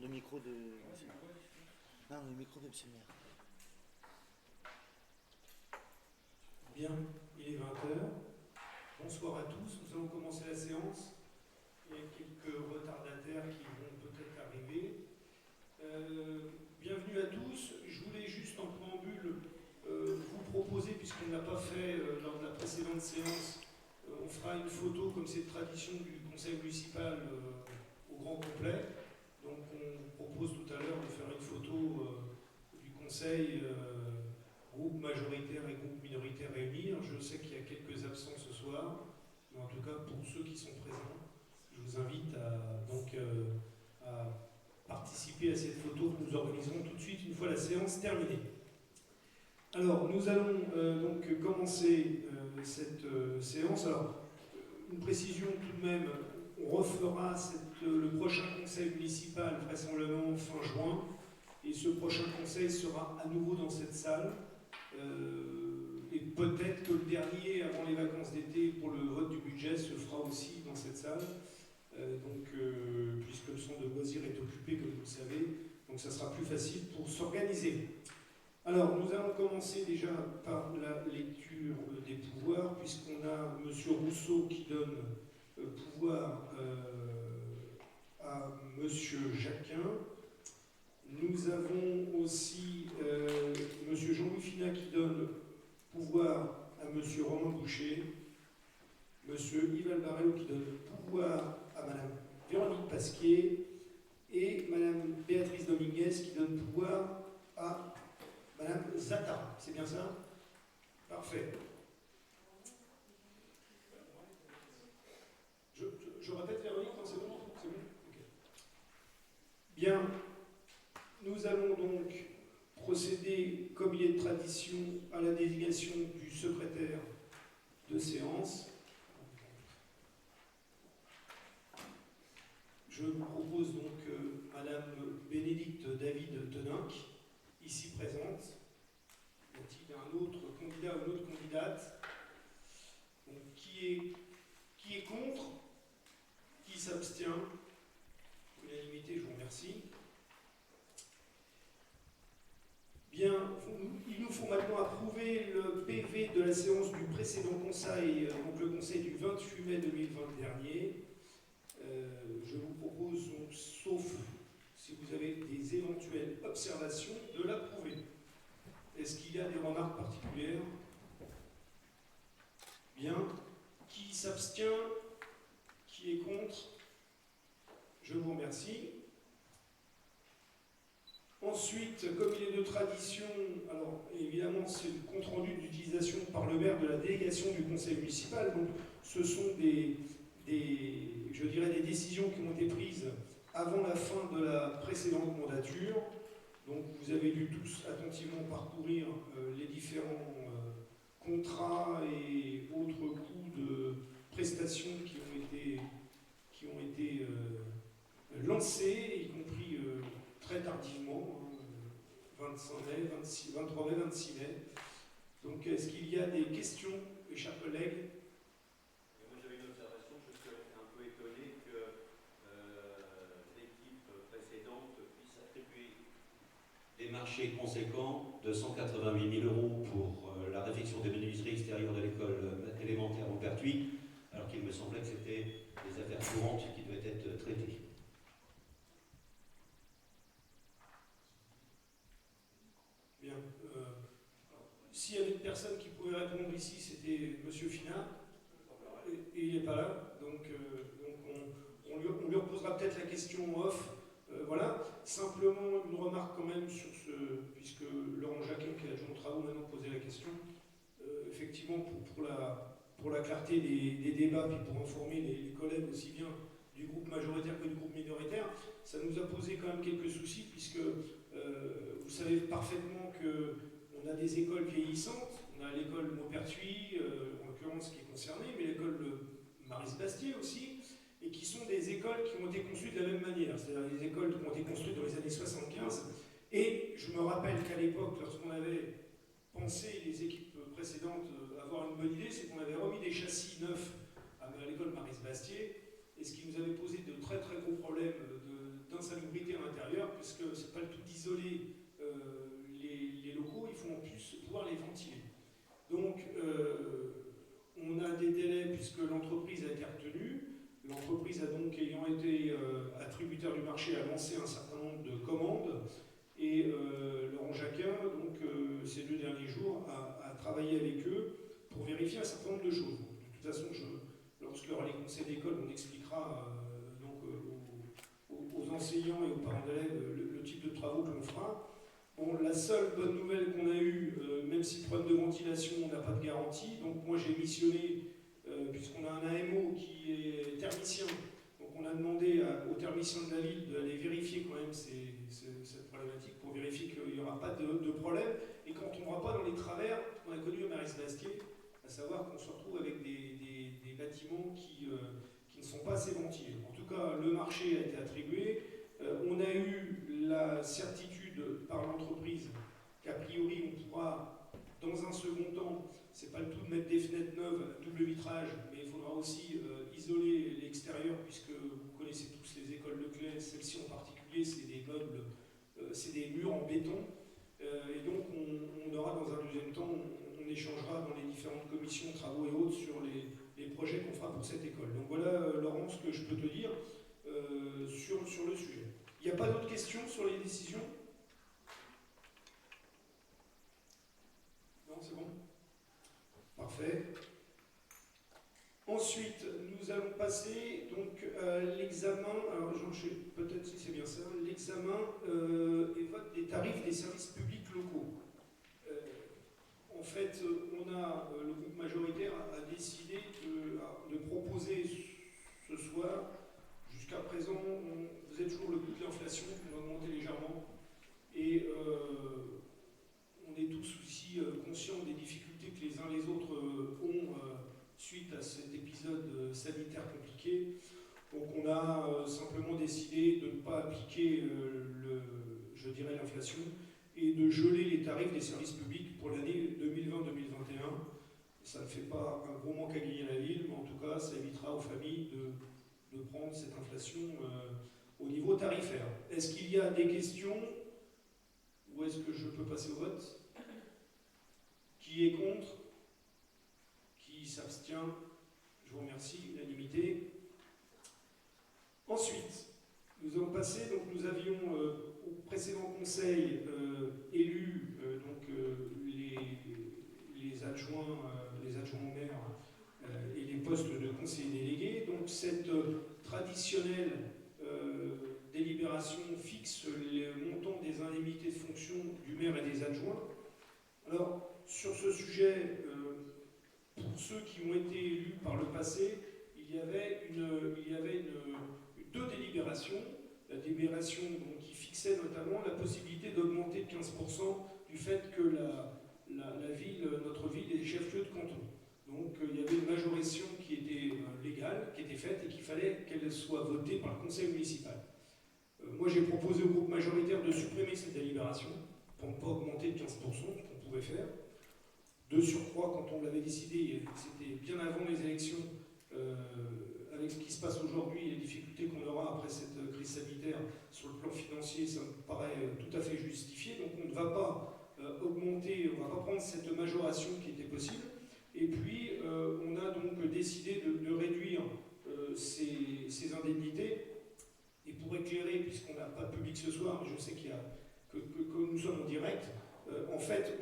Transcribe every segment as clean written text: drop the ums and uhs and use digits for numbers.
le micro de. Non, le micro de monsieur le maire. Bien, il est 20 h. Bonsoir à tous, nous allons commencer la séance. Il y a quelques retardataires qui vont peut-être arriver. Bienvenue à tous. Je voulais juste en préambule vous proposer, puisqu'on ne l'a pas fait lors de la précédente séance, on fera une photo comme c'est tradition du conseil municipal au grand complet. Donc on propose tout à l'heure de faire une photo du conseil, groupe majoritaire et groupe minoritaire réunis. Je sais qu'il y a quelques absents ce soir, mais en tout cas pour ceux qui sont présents, je vous invite à participer à cette photo que nous organiserons tout de suite une fois la séance terminée. Alors nous allons donc commencer cette séance. Alors une précision tout de même, on refera le prochain conseil municipal vraisemblablement fin juin, et ce prochain conseil sera à nouveau dans cette salle. Et peut-être que le dernier, avant les vacances d'été, pour le vote du budget, se fera aussi dans cette salle. Puisque le centre de loisirs est occupé, comme vous le savez, donc ça sera plus facile pour s'organiser. Alors, nous allons commencer déjà par la lecture des pouvoirs, puisqu'on a M. Rousseau qui donne pouvoir à M. Jacquin. Nous avons aussi M. Jean-Louis Finat qui donne pouvoir à M. Romain Boucher, M. Yves Albarello qui donne pouvoir à Mme Véronique Pasquier et Mme Béatrice Dominguez qui donne pouvoir à Mme Zata. C'est bien ça? Parfait. Je répète Véronique, non, c'est bon? C'est bon, okay. Bien. Nous allons donc procéder, comme il est de tradition, à la désignation du secrétaire de séance. Je vous propose donc Madame Bénédicte David Teninck, ici présente. Y a-t-il un autre candidat ou une autre candidate? Donc, qui est contre? Qui s'abstient? Unanimité, je vous remercie. Bien, il nous faut maintenant approuver le PV de la séance du précédent conseil, donc le conseil du 28 mai 2020 dernier. Je vous propose, donc, sauf si vous avez des éventuelles observations, de l'approuver. Est-ce qu'il y a des remarques particulières? Bien. Qui s'abstient? Qui est contre? Je vous remercie. Ensuite, comme il est de tradition, alors évidemment c'est le compte-rendu d'utilisation par le maire de la délégation du conseil municipal, donc ce sont des décisions qui ont été prises avant la fin de la précédente mandature. Donc vous avez dû tous attentivement parcourir les différents contrats et autres coûts de prestations qui ont été lancés, y compris très tardivement, 25 mai, 23 mai, 26 mai. Donc est-ce qu'il y a des questions, mes chers collègues? Moi j'avais une observation, je suis un peu étonné que l'équipe précédente puisse attribuer des marchés conséquents de 188 000 € pour la réfection des menuiseries extérieures de l'école élémentaire au Pertuis, alors qu'il me semblait que c'était des affaires courantes qui devaient être traitées. Bien. S'il y avait une personne qui pouvait répondre ici, c'était M. Finat, et il n'est pas là, donc on lui reposera peut-être la question en off. Voilà. Simplement une remarque quand même sur puisque Laurent Jacquin, qui est adjoint aux travaux, maintenant posé la question. Effectivement, pour la clarté des débats, puis pour informer les collègues aussi bien du groupe majoritaire que du groupe minoritaire, ça nous a posé quand même quelques soucis, puisque vous savez parfaitement qu'on a des écoles vieillissantes. On a l'école Maupertuis, en l'occurrence qui est concernée, mais l'école de Marie-Sébastier aussi, et qui sont des écoles qui ont été construites de la même manière, c'est-à-dire des écoles qui ont été construites dans les années 75. Et je me rappelle qu'à l'époque, lorsqu'on avait pensé, les équipes précédentes, avoir une bonne idée, c'est qu'on avait remis des châssis neufs à l'école Marie-Sébastier, et ce qui nous avait posé de très très gros problèmes d'insalubrité à l'intérieur. justement pouvoir les ventiler. Donc, on a des délais puisque l'entreprise a été retenue. L'entreprise a donc, ayant été attributaire du marché, a lancé un certain nombre de commandes. Et Laurent Jacquin, donc, ces 2 derniers jours, a travaillé avec eux pour vérifier un certain nombre de choses. De toute façon, lorsque les conseils d'école, on expliquera aux enseignants et aux parents d'élèves le type de travaux que l'on fera. Bon, la seule bonne nouvelle qu'on a eue, même si problème de ventilation, on n'a pas de garantie, donc moi j'ai missionné, puisqu'on a un AMO qui est thermicien, donc on a demandé aux thermiciens de la ville d'aller vérifier quand même cette problématique pour vérifier qu'il n'y aura pas de problème et qu'on ne tombera pas dans les travers qu'on a connus au Marais-Bastier, à savoir qu'on se retrouve avec des bâtiments qui ne sont pas assez ventilés. En tout cas, le marché a été attribué. On a eu la certitude par l'entreprise qu'a priori on pourra, dans un second temps, c'est pas le tout de mettre des fenêtres neuves à double vitrage, mais il faudra aussi isoler l'extérieur, puisque vous connaissez tous les écoles Leclerc, celle-ci en particulier, c'est des meubles, c'est des murs en béton, et donc on aura dans un deuxième temps, on échangera dans les différentes commissions, travaux et autres sur les projets qu'on fera pour cette école. Donc voilà, Laurent, ce que je peux te dire sur le sujet. Il n'y a pas d'autres questions sur les décisions ? Non, c'est bon ? Parfait. Ensuite, nous allons passer donc l'examen, alors peut-être si c'est bien ça, l'examen et vote des tarifs des services publics locaux. En fait, le groupe majoritaire a décidé de proposer ce soir. Jusqu'à présent, vous êtes toujours le coût de l'inflation qui va augmenter légèrement. Et on est tous aussi conscients des difficultés que les uns les autres ont suite à cet épisode sanitaire compliqué. Donc on a simplement décidé de ne pas appliquer, l'inflation et de geler les tarifs des services publics pour l'année 2020-2021. Ça ne fait pas un gros manque à gagner à la ville, mais en tout cas, ça évitera aux familles de prendre cette inflation au niveau tarifaire. Est-ce qu'il y a des questions ou est-ce que je peux passer au vote? Qui est contre? Qui s'abstient? Je vous remercie, unanimité. Ensuite, nous allons passer, donc nous avions au précédent conseil élu les adjoints au maire et les postes de conseillers délégués. Donc cette traditionnelle délibération fixe le montant des indemnités de fonction du maire et des adjoints. Alors, sur ce sujet, pour ceux qui ont été élus par le passé, il y avait deux délibérations. La délibération donc, qui fixait notamment la possibilité d'augmenter de 15% du fait que notre ville est chef-lieu de canton. Donc il y avait une majoration qui était légale, qui était faite et qu'il fallait qu'elle soit votée par le conseil municipal. Moi j'ai proposé au groupe majoritaire de supprimer cette délibération pour ne pas augmenter de 15%, ce qu'on pouvait faire. De surcroît, quand on l'avait décidé, c'était bien avant les élections, avec ce qui se passe aujourd'hui et les difficultés qu'on aura après cette crise sanitaire sur le plan financier, ça me paraît tout à fait justifié. Donc on ne va pas augmenter, on ne va pas prendre cette majoration qui était possible. Et puis on a donc décidé de réduire ces indemnités. Et pour éclairer, puisqu'on n'a pas de public ce soir, je sais que nous sommes en direct, en fait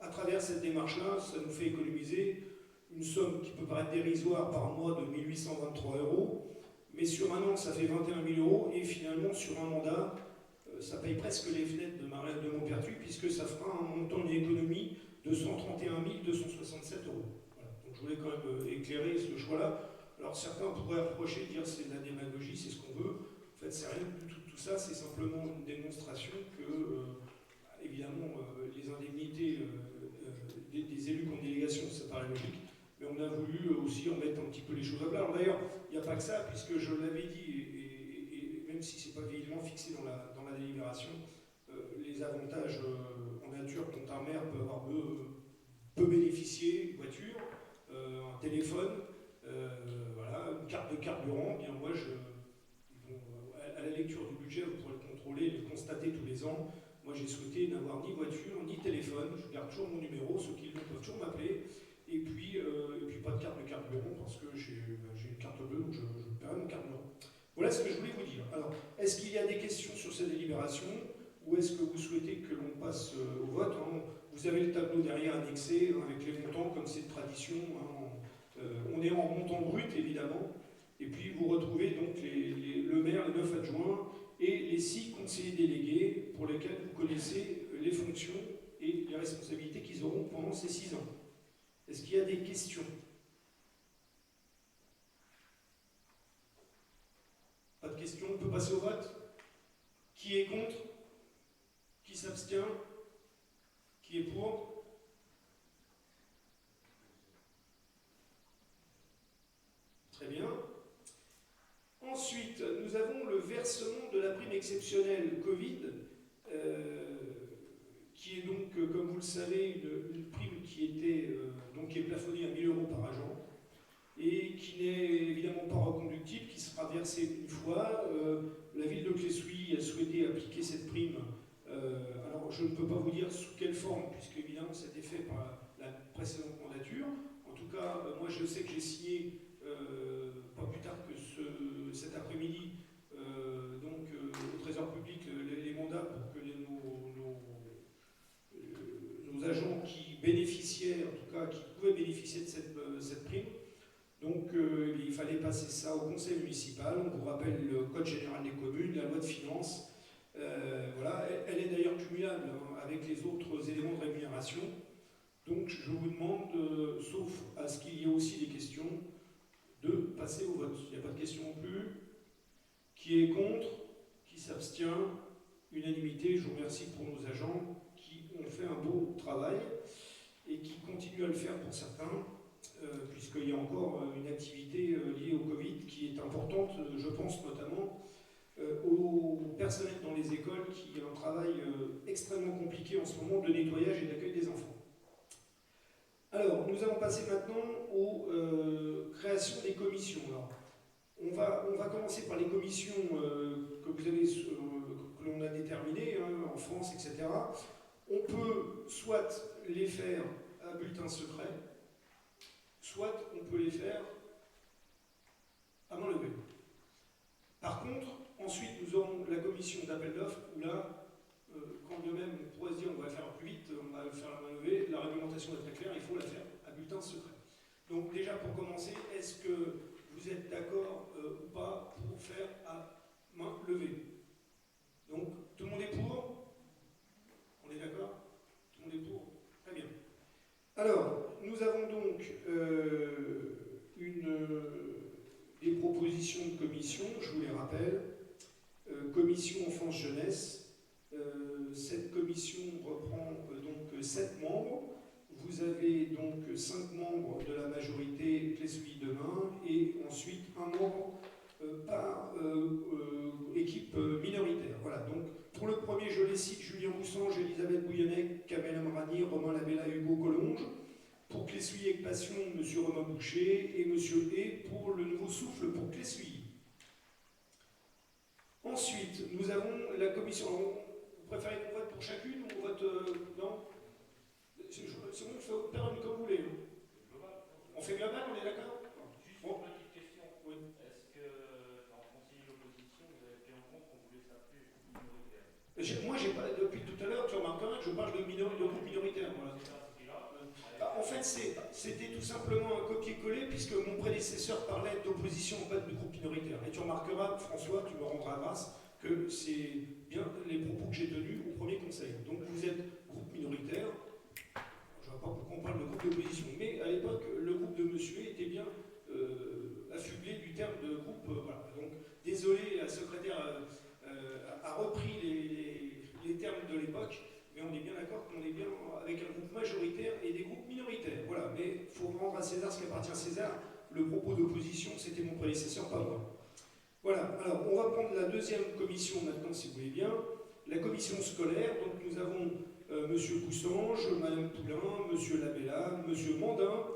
à travers cette démarche-là, ça nous fait économiser une somme qui peut paraître dérisoire par mois de 1 823 €, mais sur un an, ça fait 21 000 €, et finalement, sur un mandat, ça paye presque les fenêtres de Montpertuis, puisque ça fera un montant d'économie de 131 267 €. Voilà. Donc je voulais quand même éclairer ce choix-là. Alors certains pourraient approcher, dire c'est de la démagogie, c'est ce qu'on veut. En fait, c'est rien du tout ça, c'est simplement une démonstration que, évidemment, les indemnités des élus comme délégation, ça paraît logique. Mais on a voulu aussi en mettre un petit peu les choses à plat. Alors d'ailleurs, il n'y a pas que ça, puisque je l'avais dit, et même si ce n'est pas évidemment fixé dans la délibération, les avantages en nature dont un maire peut bénéficier, une voiture, un téléphone, voilà, une carte de carburant, bien moi, à la lecture du budget, vous pourrez le contrôler, le constater tous les ans, Moi, j'ai souhaité n'avoir ni voiture, ni téléphone. Je garde toujours mon numéro, ceux qui l'ont peuvent toujours m'appeler. Et puis pas de carte de carburant, parce que j'ai une carte bleue, donc je paierai mon carburant. Voilà ce que je voulais vous dire. Alors, est-ce qu'il y a des questions sur cette délibération, ou est-ce que vous souhaitez que l'on passe au vote, hein? Vous avez le tableau derrière annexé, hein, avec les montants, comme c'est de tradition. Hein, on est en montant brut, évidemment. Et puis, vous retrouvez donc le maire, les 9 adjoints, et les 6 conseillers délégués, pour lesquels vous connaissez les fonctions et les responsabilités qu'ils auront pendant ces 6 ans. Est-ce qu'il y a des questions? Pas de questions, on peut passer au vote. Qui est contre? Qui s'abstient? Qui est pour? Très bien. Ensuite, nous avons le versement de la prime exceptionnelle Covid, qui est donc, comme vous le savez, une prime qui est plafonnée à 1 000 € par agent, et qui n'est évidemment pas reconductible, qui sera versée une fois. La ville de Clessouilly a souhaité appliquer cette prime. Alors, je ne peux pas vous dire sous quelle forme, puisque évidemment, ça a été fait par la précédente mandature. En tout cas, moi, je sais que j'ai signé, pas plus tard que cet après-midi, au Trésor public, les mandats pour que nos agents qui bénéficiaient, en tout cas, qui pouvaient bénéficier de cette prime. Donc, il fallait passer ça au conseil municipal. On vous rappelle le code général des communes, la loi de finances. Voilà, elle est d'ailleurs cumulable, hein, avec les autres éléments de rémunération. Donc, je vous demande, sauf à ce qu'il y ait aussi des questions, de passer au vote. Il n'y a pas de questions non plus. Qui est contre? Qui s'abstient? Unanimité. Je vous remercie pour nos agents qui ont fait un beau travail et qui continuent à le faire pour certains, puisqu'il y a encore une activité liée au Covid qui est importante, je pense notamment au personnel dans les écoles qui a un travail extrêmement compliqué en ce moment de nettoyage et d'accueil des enfants. Alors, nous allons passer maintenant aux créations des commissions. Alors, on va commencer par les commissions que l'on a déterminées, hein, en France, etc. On peut soit les faire à bulletin secret, soit on peut les faire à main levée. Par contre, ensuite, nous aurons la commission d'appel d'offres, où là, quand bien même on pourrait se dire on va faire plus vite, on va le faire à main levée, la réglementation est très claire, il faut la faire à bulletin secret. Donc déjà, pour commencer, est-ce que vous êtes d'accord ou pas pour faire à main levée? Donc, tout le monde est pour? On est d'accord? Tout le monde est pour? Très bien. Alors, nous avons donc des propositions de commission, je vous les rappelle. Commission enfance-jeunesse. Cette commission reprend donc 7 membres. Vous avez donc 5 membres de la majorité Clessouilly demain, et ensuite un membre par équipe minoritaire. Voilà, donc pour le premier, je les cite: Julien Boussange, Elisabeth Bouillonnec, Kamel Amrani, Romain Labella, Hugo Collonge. Pour Clessouilly avec Passion, M. Romain Boucher, et M. Hay pour le Nouveau Souffle pour Clessouilly. Ensuite, nous avons la commission. Alors, vous préférez qu'on vote pour chacune ou on vote. Non? C'est bon, on fait faire comme vous voulez. On fait global, on est d'accord? Juste une petite question. Oui. Est-ce que, dans le conseil d'opposition, vous avez pris en compte qu'on voulait s'appeler minoritaire? Moi, j'ai pas, depuis tout à l'heure, tu remarqueras, je parle de groupe minoritaire. Voilà. En fait, c'était tout simplement un copier-coller, puisque mon prédécesseur parlait d'opposition, pas de groupe minoritaire. Et tu remarqueras, François, tu me rendras grâce, que c'est bien les propos que j'ai tenus au premier conseil. Donc vous êtes groupe minoritaire. Je ne vois pas pourquoi on parle de groupe d'opposition. Mais à l'époque, le groupe de Monsieur était bien affublé du terme de groupe. Voilà. Donc, désolé, la secrétaire a repris les termes de l'époque. Mais on est bien d'accord qu'on est bien avec un groupe majoritaire et des groupes minoritaires. Voilà, mais il faut rendre à César ce qui appartient à César. Le propos d'opposition, c'était mon prédécesseur, pas moi. Voilà, alors on va prendre la deuxième commission maintenant, si vous voulez bien. La commission scolaire, donc nous avons M. Boussange, Mme Poulain, M. Labella, M. Mandin,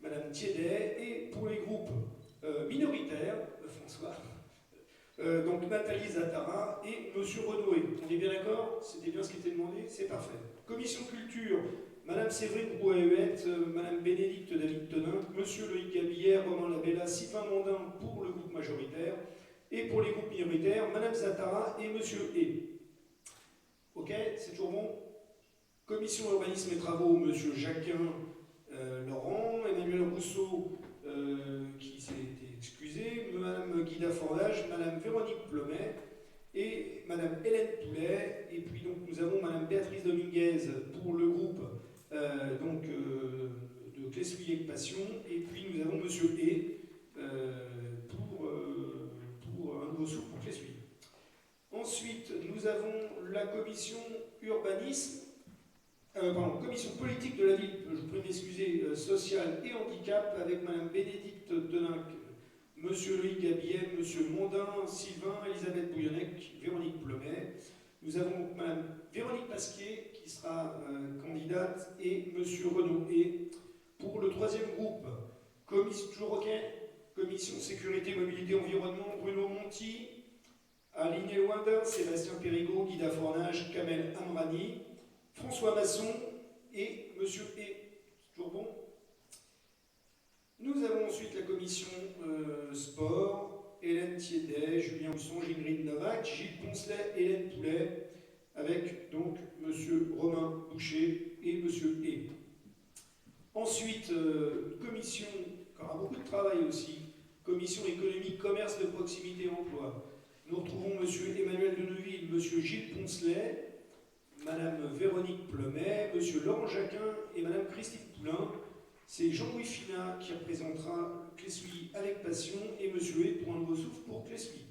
Mme Thiédet, et pour les groupes minoritaires, François, Donc Nathalie Zattara et Monsieur Renoué. On est bien d'accord? C'était bien ce qui était demandé? C'est parfait. Commission culture, Madame Séverine Brouet-Huette, Madame Bénédicte David-Tenin, Monsieur Loïc Gabillère, Romain Labella, Sylvain Mondin pour le groupe majoritaire, et pour les groupes minoritaires, Madame Zattara et Monsieur E. Ok, c'est toujours bon? Commission urbanisme et travaux, Monsieur Jacquin Laurent, Emmanuel Rousseau, qui s'est été excusé, Madame Guida Fordage, Madame Véronique Plomet et Madame Hélène Poulet. Et puis donc nous avons Madame Béatrice Dominguez pour le groupe de Clessouillet Passion. Et puis nous avons Monsieur E pour un nouveau souffle pour Clessouillet. Ensuite, nous avons la commission urbanisme, commission politique de la ville, je prie m'excuser, sociale et handicap, avec Madame Bénédicte Deninck, Monsieur Loïc Gabillet, Monsieur Mondin, Sylvain, Elisabeth Bouillonnec, Véronique Plomet. Nous avons Madame Véronique Pasquier qui sera candidate et Monsieur Renaud. Et pour le troisième groupe, commission sécurité, mobilité, environnement, Bruno Monti, Aline Elwander, Sébastien Périgaud, Guida Fornage, Kamel Amrani, François Masson et Monsieur E. C'est toujours bon? Nous avons ensuite la commission sport, Hélène Thiédet, Julien Husson, Ingrid Novak, Gilles Poncelet, Hélène Poulet, avec donc Monsieur Romain Boucher et Monsieur E. Ensuite, commission, qui aura beaucoup de travail aussi, commission économique, commerce de proximité, emploi. Nous retrouvons Monsieur Emmanuel Deneville, Monsieur Gilles Poncelet, Madame Véronique Plomet, Monsieur Laurent Jacquin et Madame Christine Poulain. C'est Jean-Louis Finat qui représentera Clessouilly avec passion et Monsieur E pour un nouveau souffle pour Clessouilly.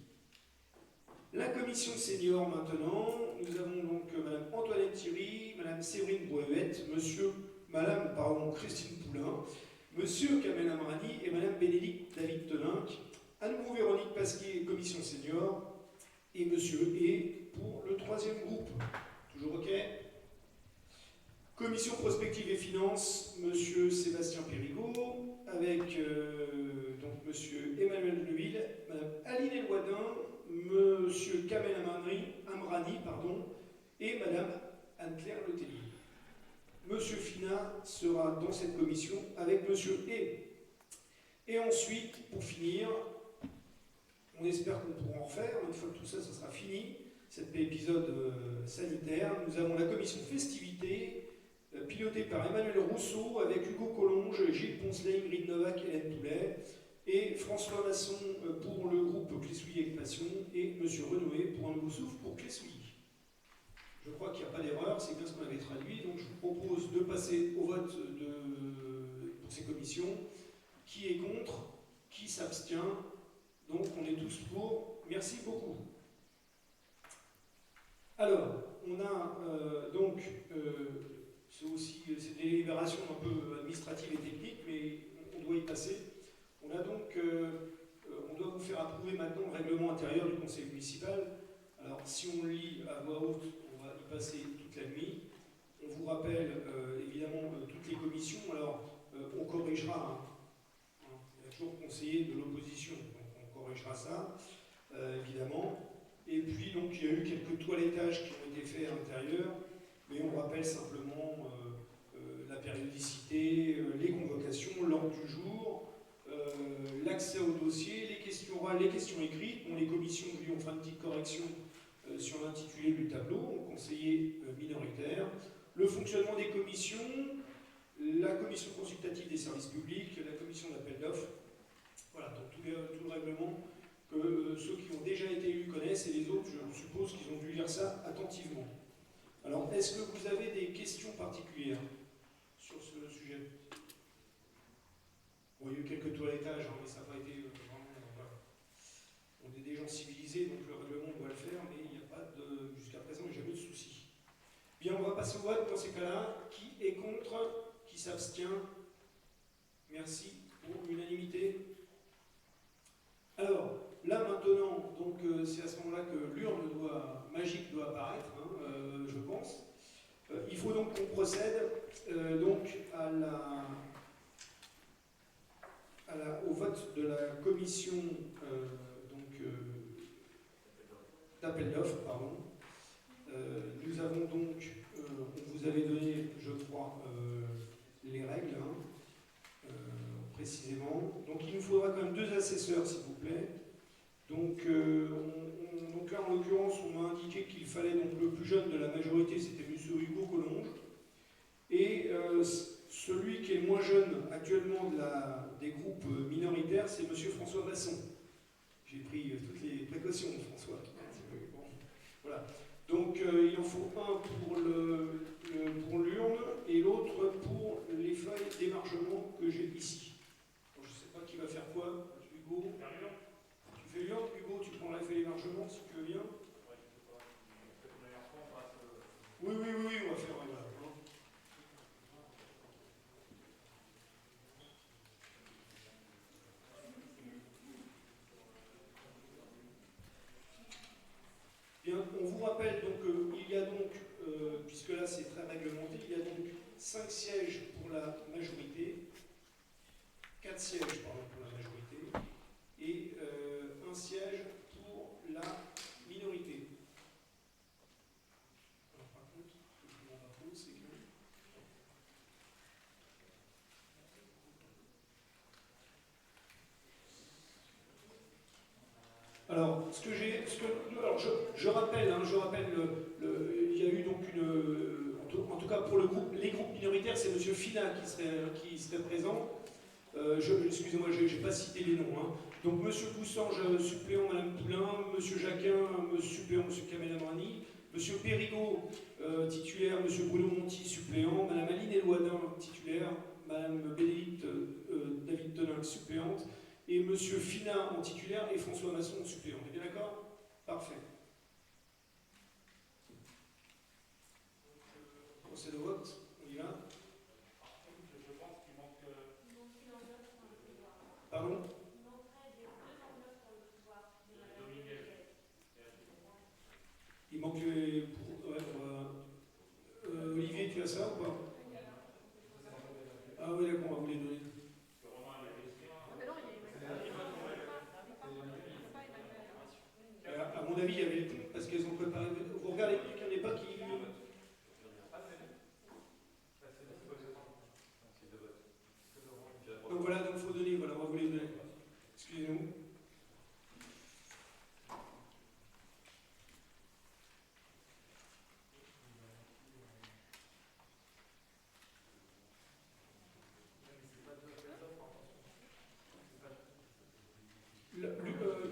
La commission senior maintenant, nous avons donc Madame Antoinette Thierry, Madame Séverine Brouet-Huette, Madame Christine Poulain, Monsieur Kamel Amrani et Madame Bénédicte David-Teninck. À nouveau Véronique Pasquier, commission senior, et Monsieur E pour le troisième groupe. Toujours OK? Commission prospective et finances, Monsieur Sébastien Périgaud, avec donc Monsieur Emmanuel Deneville, Madame Aline Elwadin, Monsieur Kamel Amrani, et Madame Anne-Claire Letellier. Monsieur Finat sera dans cette commission avec Monsieur E. Et ensuite, pour finir, on espère qu'on pourra en refaire, une fois que tout ça, ça sera fini, cet épisode sanitaire. Nous avons la commission festivité, pilotée par Emmanuel Rousseau, avec Hugo Collonge, Gilles Poncelet, Ingrid Novak, Hélène Poulet, et François Masson pour le groupe Clessouilly avec passion, et M. Renoué pour un nouveau souffle pour Clessouilly. Je crois qu'il n'y a pas d'erreur, c'est bien ce qu'on avait traduit, donc je vous propose de passer au vote pour ces commissions. Qui est contre? Qui s'abstient? Donc on est tous pour. Merci beaucoup. Alors, on a c'est aussi cette délibération un peu administrative et technique, mais on doit y passer. On a donc, on doit vous faire approuver maintenant le règlement intérieur du conseil municipal. Alors, si on le lit à voix haute, on va y passer toute la nuit. On vous rappelle évidemment toutes les commissions. Alors, on corrigera. Il y a toujours conseiller de l'opposition, donc on corrigera ça, évidemment. Et puis, donc, il y a eu quelques toilettages qui ont été faits à l'intérieur, mais on rappelle simplement la périodicité, les convocations, l'ordre du jour, l'accès au dossier, les questions orales, les questions écrites. Bon, les commissions, lui, ont fait une petite correction sur l'intitulé du tableau, conseiller minoritaire. Le fonctionnement des commissions, la commission consultative des services publics, la commission d'appel d'offres. Voilà, donc tout le règlement que ceux qui ont déjà été élus connaissent, et les autres, je suppose qu'ils ont dû lire ça attentivement. Alors, est-ce que vous avez des questions particulières sur ce sujet? Bon, il y a eu quelques toilettages, hein, mais ça n'a pas été vraiment... voilà. On est des gens civilisés, donc le règlement doit le faire, mais il n'y a pas de... Jusqu'à présent, il n'y a jamais de souci. Bien, on va passer au vote dans ces cas-là. Qui est contre? Qui s'abstient? Merci. Pour l'unanimité. Alors, là maintenant, donc c'est à ce moment-là que l'urne magique doit apparaître, hein, je pense. Il faut donc qu'on procède donc au vote de la commission d'appel d'offres, pardon. Nous avons donc, on vous avait donné, je crois, les règles, hein, précisément. Donc il nous faudra quand même 2 assesseurs, s'il vous plaît. Donc, donc là, en l'occurrence, on m'a indiqué qu'il fallait donc le plus jeune de la majorité, c'était M. Hugo Collonge. Et celui qui est le moins jeune actuellement des groupes minoritaires, c'est M. François Masson. J'ai pris toutes les précautions, François. Bon, voilà. Donc il en faut un pour l'urne et l'autre pour les feuilles d'émargement que j'ai ici. Alors, je ne sais pas qui va faire quoi, Hugo. Tu fais l'urne, Hugo, tu prends la feuille d'émargement si tu veux bien. Oui, on va faire. Voilà. Bien, on vous rappelle donc il y a donc, puisque là c'est très réglementé, il y a donc 5 sièges pour la majorité, 4 sièges pardon, pour la majorité, et 1 siège pour la minorité. Alors par contre, ce que je me rends pas compte, c'est que... Alors, alors je rappelle, il y a eu donc en tout cas pour les groupes minoritaires, c'est M. Fina qui serait présent. Excusez-moi, je n'ai pas cité les noms. Hein. Donc M. Boussange, suppléant Mme Poulain, M. Jacquin, suppléant M. Kamel Amrani, M. Périgot, titulaire, M. Bruno Monti, suppléant, Mme Aline Elouadin, titulaire, Mme Bénédicte David Tonin, suppléante, et M. Fina en titulaire et François Masson en suppléant. On est bien d'accord? Parfait. Procès de vote, on y va. Je pense qu'il manque. Pardon? Il manque les. Olivier, tu as ça ou pas? Ah oui, d'accord, on va vous les donner. À mon avis, il y avait. Parce qu'elles ont préparé. Vous regardez, il n'y en a pas qui. Donc voilà, donc il faut donner, voilà, on va vous les donner. Excusez-nous.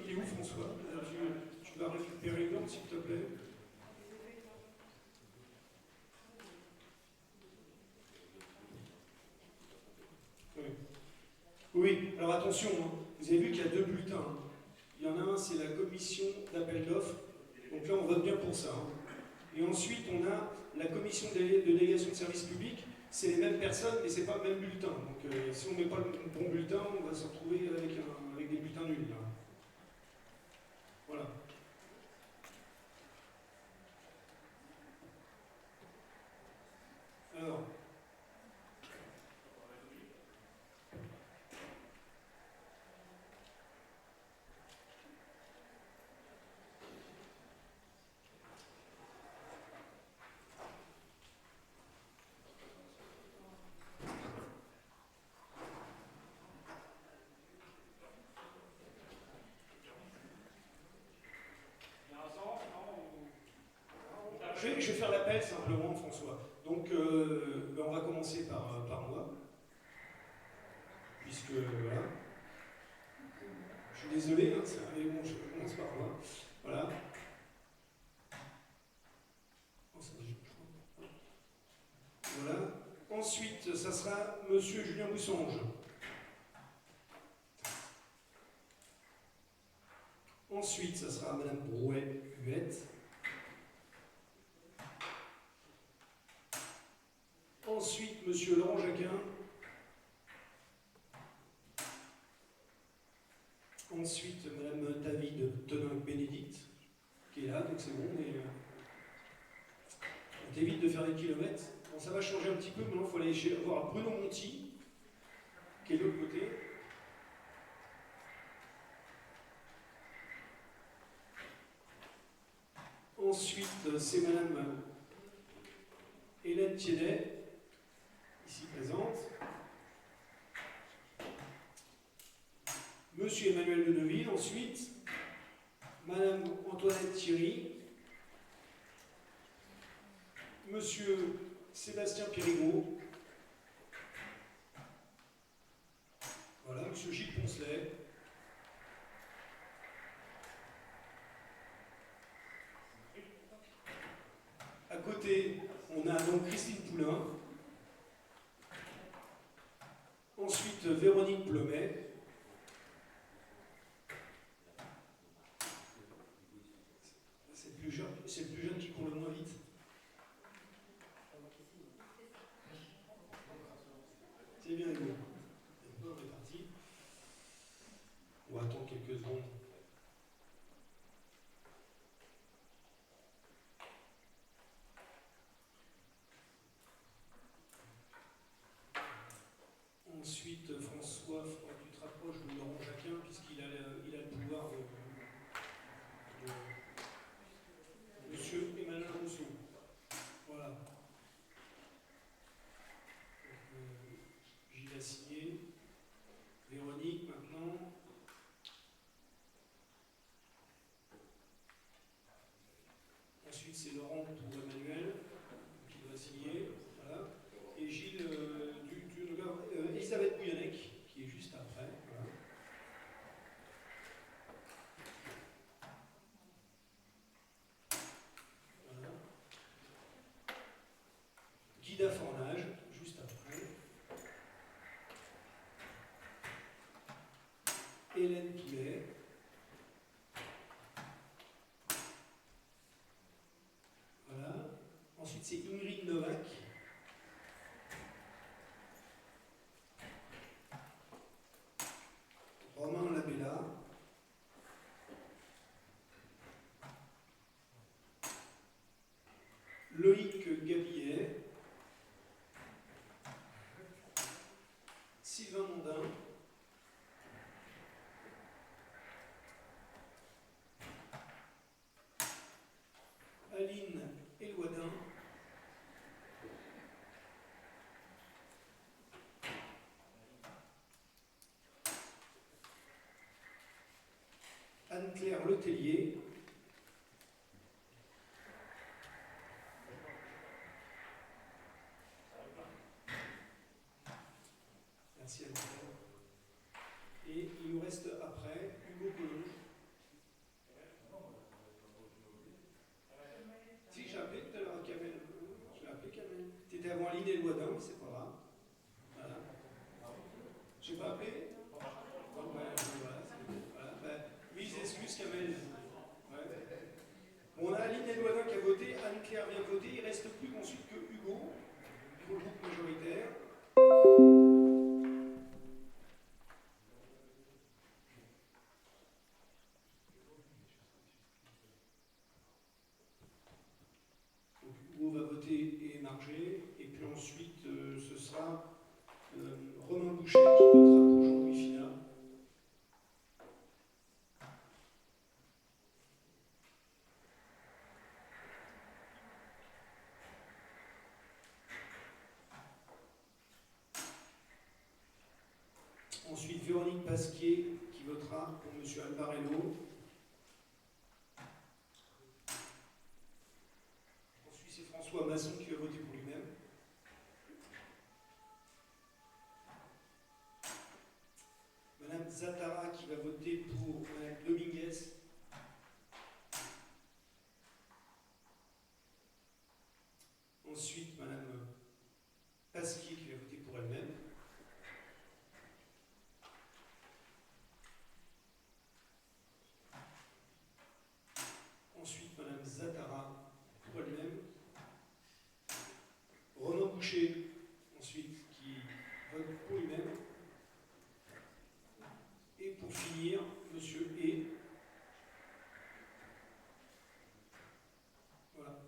Il est où François? Tu vas récupérer l'ordre s'il te plaît. Oui, alors attention, hein. Vous avez vu qu'il y a 2 bulletins. Hein. Il y en a un, c'est la commission d'appel d'offres. Donc là, on vote bien pour ça. Hein. Et ensuite, on a la commission de délégation de service public. C'est les mêmes personnes, mais c'est pas le même bulletin. Donc si on ne met pas le bon bulletin, on va se retrouver avec des bulletins nuls. Là. Voilà. Alors. Je vais faire l'appel simplement, François. Donc, on va commencer par moi. Puisque, voilà. Je suis désolé, hein, mais bon, je commence par moi. Voilà. Voilà. Ensuite, ça sera Monsieur Julien Boussange. Ensuite, ça sera Madame Brouet-Huette. Ensuite, Monsieur Laurent Jacquin. Ensuite, Madame David Tonin-Bénédicte, qui est là, donc c'est bon, mais on t'évite de faire des kilomètres. Bon, ça va changer un petit peu, maintenant il faut aller voir Bruno Monti, qui est de l'autre côté. Ensuite, c'est Madame Hélène Thiédet, ici présente. Monsieur Emmanuel de Neuville, ensuite. Madame Antoinette Thierry. Monsieur Sébastien Périgaud. Voilà, Monsieur Gilles Poncelet. À côté, on a donc Christine Poulain. Ensuite, Véronique Blomet. C'est le plus jeune qui court le moins vite. C'est bien, Hugo. Maintenant, on est parti. On va attendre quelques secondes. Ensuite, François, tu te rapproches de Laurent Jacquin, puisqu'il a le pouvoir de Monsieur Emmanuel Rousseau. Voilà. Gilles a signé. Véronique, maintenant. Ensuite, c'est Laurent pour Emmanuel, qui doit signer. Voilà. Et Gilles, tu regardes Elisabeth Bouillonnec, qui est juste après. Voilà. Voilà. Guida Fornage, juste après. Hélène Poulet. Voilà. Ensuite, c'est Ingrid Novak. Romain Labella. Loïc Gabillet. Sylvain Mondin. Aline Elouadin. Anne-Claire Letellier. Merci Anne-Claire. Et il nous reste après Hugo Collonge. Si, j'ai appelé tout à l'heure Kamel. Je l'ai appelé Kamel. Tu étais avant Aline Elouadin, mais c'est pas grave. Voilà. Je n'ai pas appelé. Bon, voilà, oui, j'excuse Kamel. Ouais. Bon, on a Aline Elouadin qui a voté, Anne-Claire vient de voter, il ne reste plus ensuite que Hugo, pour le groupe majoritaire. Donc, Hugo va voter et émarger, et puis ensuite ce sera Romain Boucher qui votera pour Jean-Louis Finat. Ensuite, Véronique Pasquier qui votera pour M. Albarello. Ensuite, c'est François Masson qui va voter pour lui-même. Madame Zatara qui va voter pour Madame Dominguez. Ensuite, Madame Pasquier qui va voter pour elle-même. Ensuite, Madame Zatara pour elle-même. Romain Boucher, ensuite, qui vote pour lui-même. Et pour finir, Monsieur E. Voilà.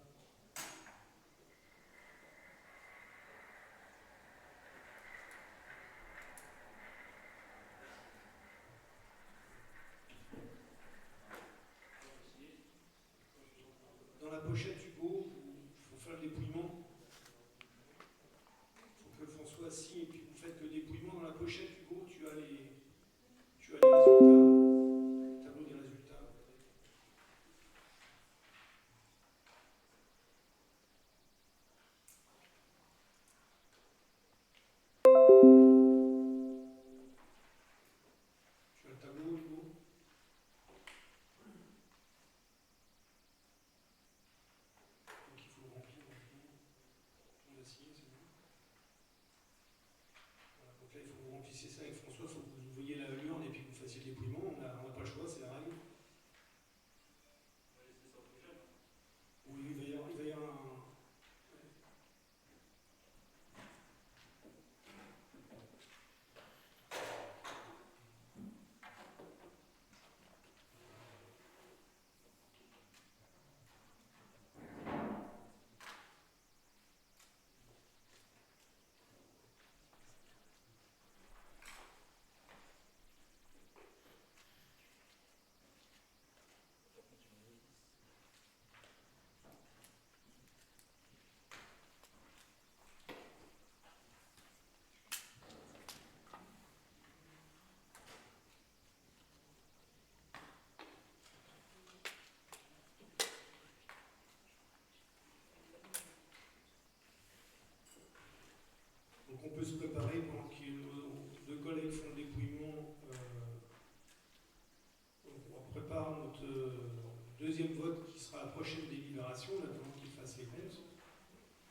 deuxième vote qui sera à la prochaine délibération, en attendant qu'il fasse les comptes,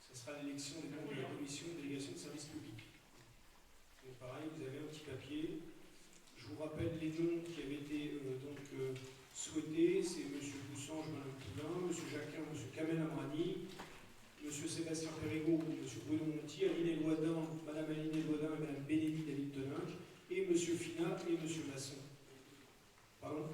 ce sera l'élection des membres de la commission de délégation de service public. Donc pareil, vous avez un petit papier. Je vous rappelle les noms qui avaient été souhaités. C'est M. Boussange, Mme Poulain, M. Jacquin, M. Kamel Amrani, M. Sébastien Perrigot, M. Bruno Monti, Aline Loisdin, Mme Aline Loisdin et Mme Bénédicte David Teninck, et M. Finat et M. Masson. Pardon?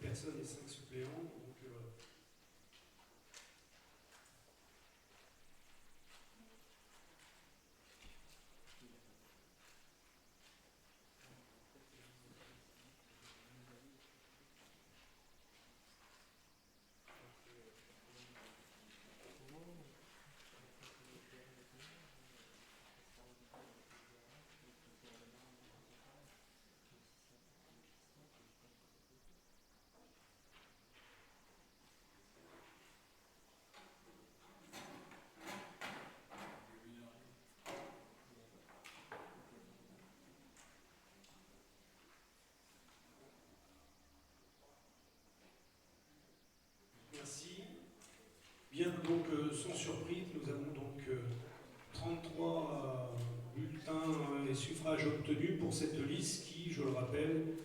Personne et 5 suppléants. Donc, merci. Bien, donc, sans surprise, nous avons donc 33 bulletins et suffrages obtenus pour cette liste qui, je le rappelle,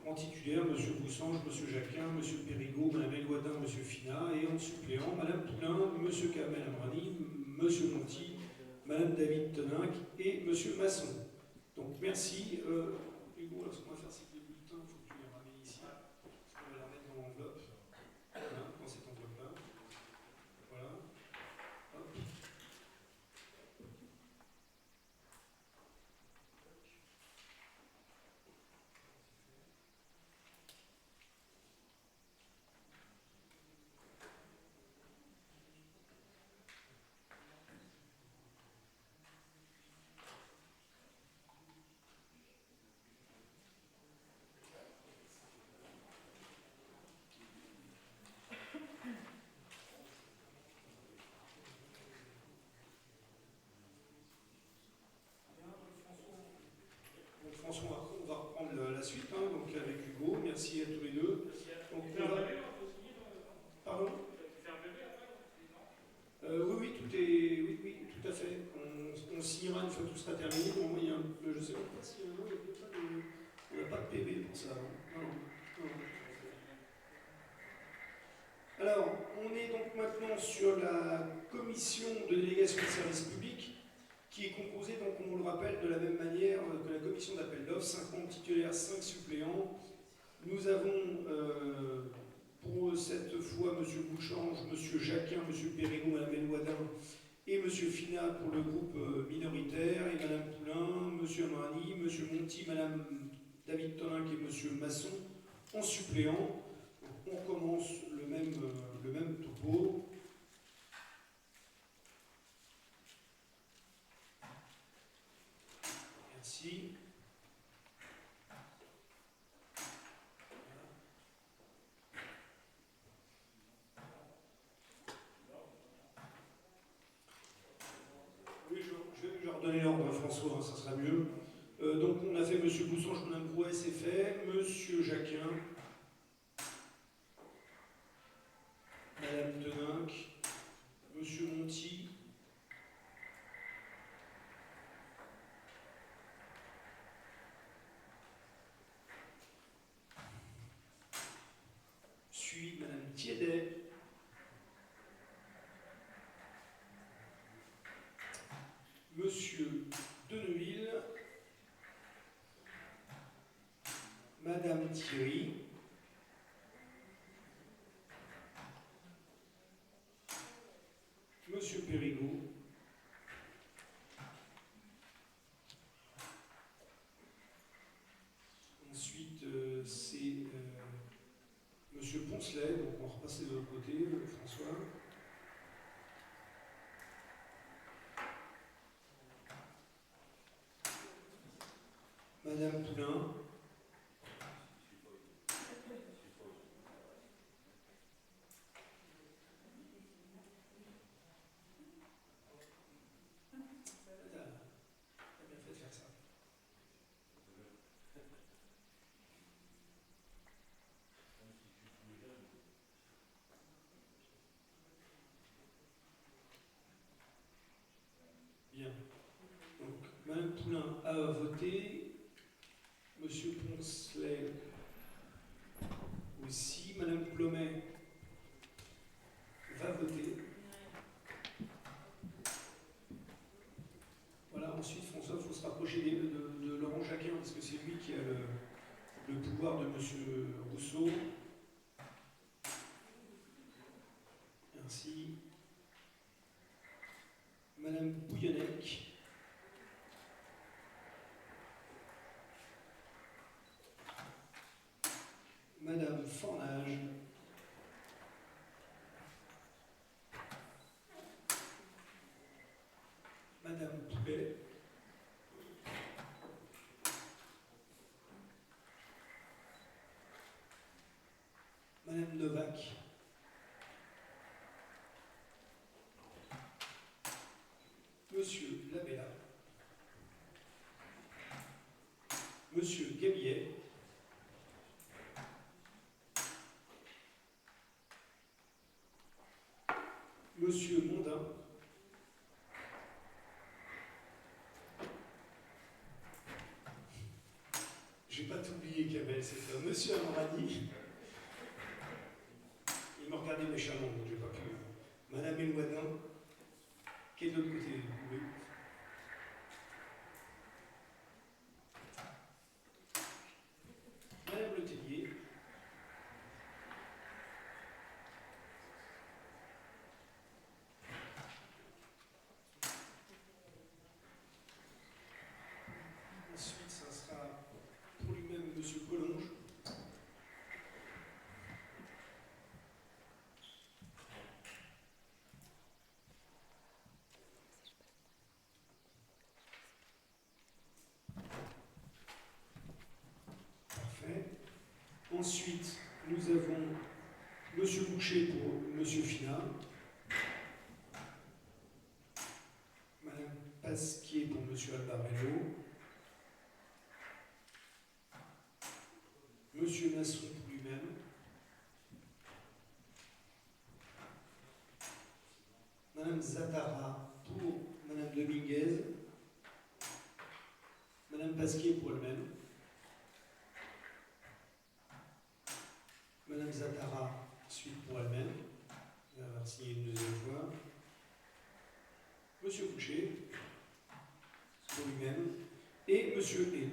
en titulaire, M. Boussange, M. Jacquin, M. Perrigot, Mme Eloidin, M. Finat, et en suppléant, Mme Poulain, M. Kamel Amrani, M. Monti, Mme David Teninck et M. Masson. Donc merci. Hugo, alors, ce qu'on va faire, c'est que les bulletins, il faut que tu les ramènes ici, parce qu'on va les remettre dans l'enveloppe, voilà, dans cette enveloppe-là. Voilà. Hop. même pas s'il y a un nom, on n'a pas de PV pour ça. Non, non. Alors, on est donc maintenant sur la commission de délégation de service public, qui est composée, donc, on le rappelle, de la même manière que la commission d'appel d'offres, 50 titulaires, 5 suppléants. Nous avons pour cette fois M. Bouchange, M. Jacquin, M. Périgaud, Mme Elouadin et M. Finat pour le groupe minoritaire, et Mme Poulain, M. Amrani, M. Monti, Mme David Toninck et M. Masson en suppléant. Donc, on commence le même topo. Merci. Oui, je vais redonner l'ordre à François, hein, ça sera mieux. Donc on a fait M. Boussange, Mme Brouet, c'est fait. M. Jacquin, Mme Teninck, M. Monti, suit Mme Thiédet, M. Deneville, Madame Thierry, Monsieur Périgaud, ensuite c'est Monsieur Poncelet, donc on va repasser de l'autre côté, François. Madame Poulain. Bien. Donc, Mme Poulain a voté, M. Poncelet aussi, Mme Plomet va voter. Voilà, ensuite, François, il faut se rapprocher de Laurent Jacquin, parce que c'est lui qui a le pouvoir de M. Rousseau. Ainsi, Madame Bouillonnec. Madame Fornage. Madame Poulet. Madame Novak. Monsieur Labella. Monsieur Gabillet. Monsieur Mondin. Je n'ai pas tout oublié, Kamel, c'est un Monsieur Amrani. Il m'a regardé méchamment, donc je n'ai pas pu. Madame Elouadin, qui est de l'autre côté. Oui. Madame Letellier. Ensuite, ça sera pour lui-même Monsieur Collonge. Parfait. Ensuite, nous avons Monsieur Boucher pour Monsieur Finat. Madame Pasquier pour Monsieur Albarello. Monsieur Masson pour lui-même. Madame Zatara pour Madame Dominguez. Madame Madame Pasquier pour elle-même. Madame Zatara, ensuite pour elle-même. Elle va avoir signé une deuxième fois. Monsieur Boucher, pour lui-même. Et Monsieur Hay.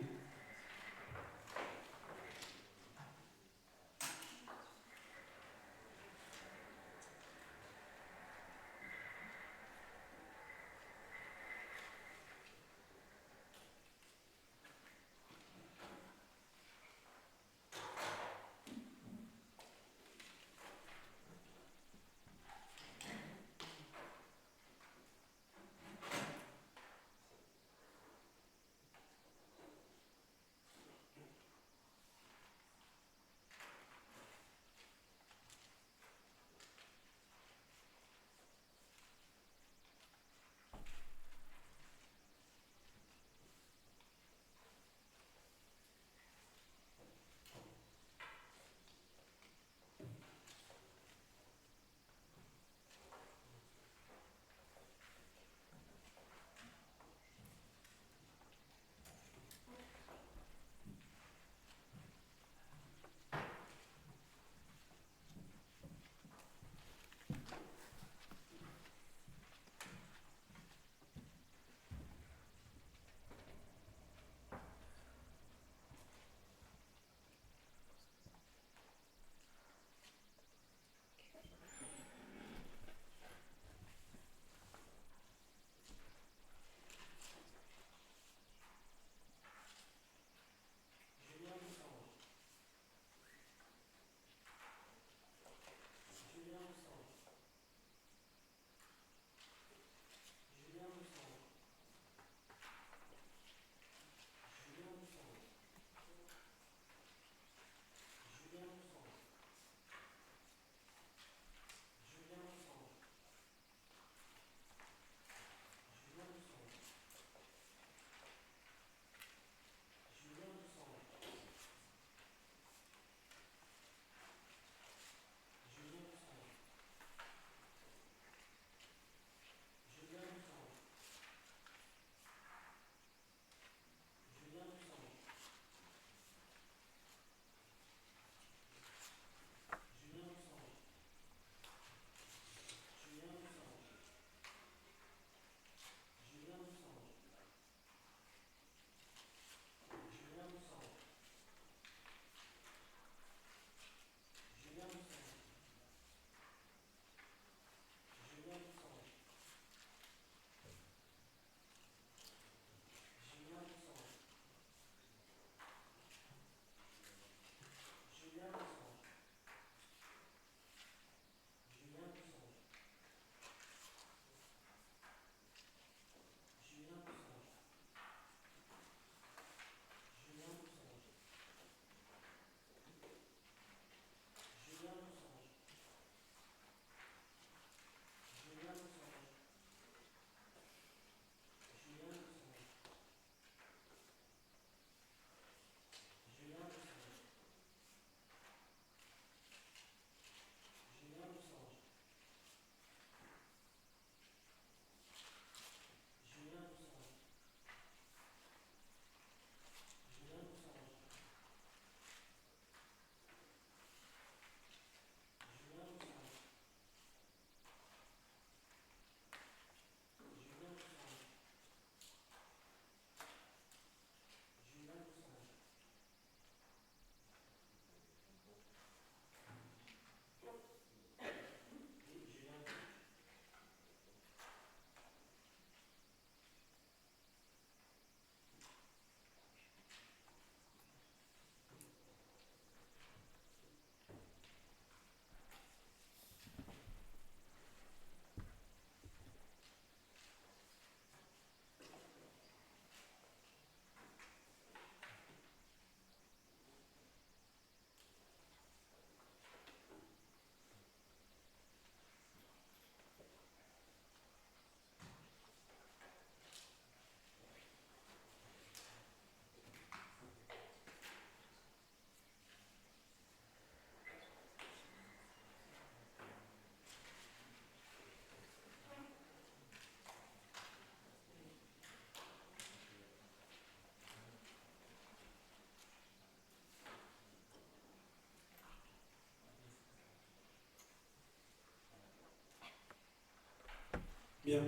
Bien.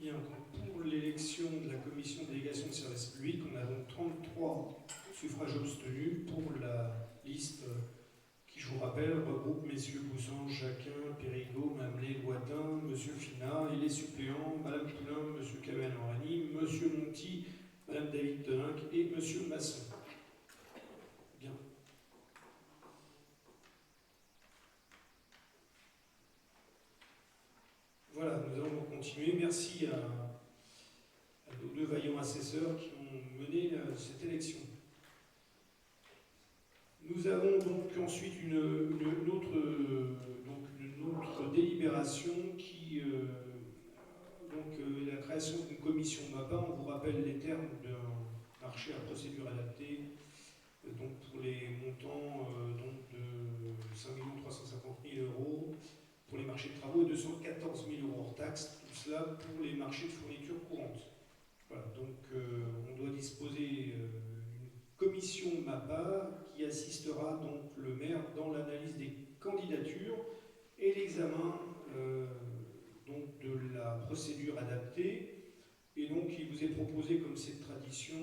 Bien, donc pour l'élection de la commission de délégation de service public, on a donc 33 suffrages obtenus pour la liste qui, je vous rappelle, regroupe messieurs Boussange, Jacquin, Périgaud, Mme Léloitin, monsieur Finat, et les suppléants, Mme Poulain, monsieur Cabane-Morani, monsieur Monti, Mme David Deninck et monsieur Masson. Bien. Voilà, nous allons continuer. Merci à nos deux vaillants assesseurs qui ont mené cette élection. Nous avons donc ensuite une autre délibération qui est la création d'une commission MAPA. On vous rappelle les termes d'un marché à procédure adaptée donc pour les montants de 5 350 000 € pour les marchés de travaux et 214 000 € hors taxes, tout cela pour les marchés de fourniture courante. Voilà, donc on doit disposer d'une commission MAPA qui assistera donc le maire dans l'analyse des candidatures et l'examen donc de la procédure adaptée. Et donc il vous est proposé, comme c'est de tradition,